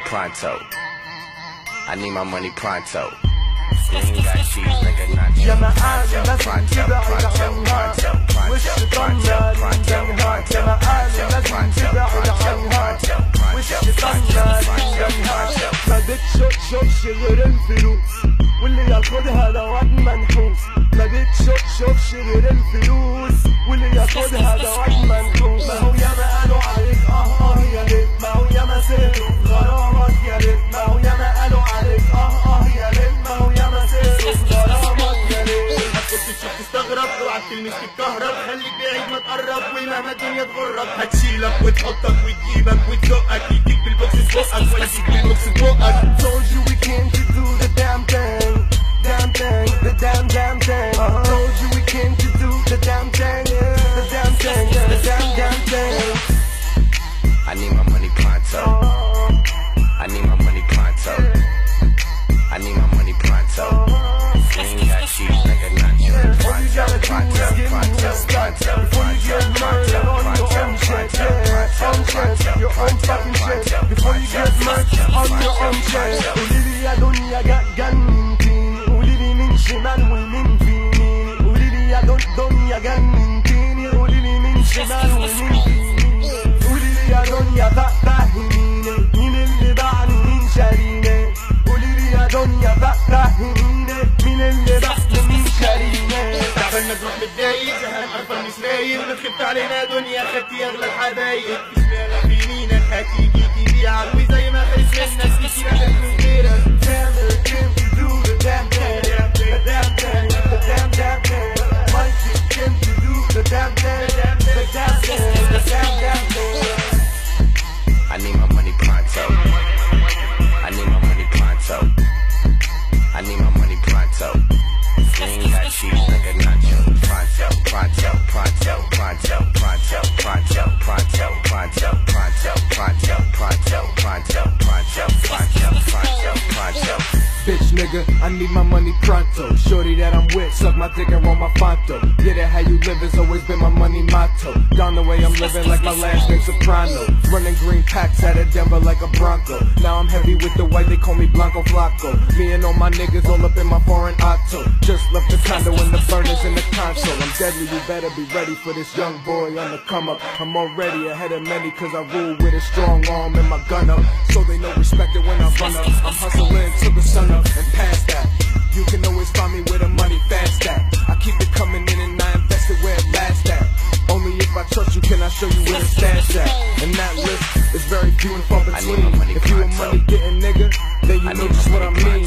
pronto. I need my money pronto. Ain't got cheese, nigga, not you. Pronto, pronto, pronto, pronto, pronto, pronto, pronto, pronto, ما بتشوفش غير الفلوس واللي ياخدها ده واد منحوس. ما بتشوفش غير الفلوس واللي ياخدها ده واد منحوس. ما هو ياما قالوا عليك يا ليت، ما هو ياما سيروا غرامك يا ليت، ما هو ياما قالوا عليك يا ليت، ما هو ياما سيروا غرامك يا ليت. ما تبصش تستغرب، اوعى تلمس تتكهرب، خليك بعيد ما تقرب ومهما الدنيا تغرك هتشيلك وتحطك وتجيبك وتزقك، يديك بالبوكس في بقك ولا يديك بالبوكس في بقك. Told you we came to do the damn thing, damn thing, the damn thing. Told you we came to do the damn thing, the damn thing, the damn thing. I need my money pronto. I need my money pronto. I need my money pronto. Ain't got cheese, nigga, not you. Pronto, pronto, pronto, pronto, pronto, pronto, pronto, pronto, Your own fucking shit before you get merch on your own shit. قولي لي يا دنيا جننتيني، قولي لي من شمال ومن يمين، قولي لي يا دنيا جننتيني، قولي لي من شمال ومن يمين، قولي لي يا دنيا فهميني مين اللي باعني مين شاريني، قولي لي يا دنيا فهميني مين اللي باعني مين شاريني. تعبان مجروح متضايق زهقان قرفان مش رايق، بتخبط علينا دنيا خدتي اغلى الحبايب، مش مالك في مينك هتيجي تبيعك وزي ما خلص منك كتير هتاخد من غيرك. Never came to do the damn thing, the damn thing, the damn thing. Mikey came to do the damn thing, the damn thing, the damn thing. I need my money pronto. I need my money pronto. I need my money pronto. Ain't got cheese, nigga, not you. Pronto, pronto, pronto, pronto, pronto, pronto, pronto, pronto, pronto, pronto, pronto, pronto, pronto, pronto, pronto. Bitch nigga, I need my money pronto. Shorty that I'm with, suck my dick and roll my fonto. Yeah, that how you live has always been my money motto. Down the way I'm living like my last name Soprano. Running green packs out of Denver like a Bronco. Now I'm heavy with the white, they call me Blanco Flacco. Me and all my niggas all up in my foreign auto. Just left the condo and the burners in the console. I'm deadly, you better be ready for this young boy on the come up. I'm already ahead of many cause I rule with a strong arm and my gun up. So they know respect it when I run up. I'm hustling till the sun up and past that. You can always find me where the money fast at. I keep it coming in and I invest it where it lasts at. Only if I trust you can I show you where the stash at. And that list is very few and far between. If you a money getting nigga, then you know just what I mean.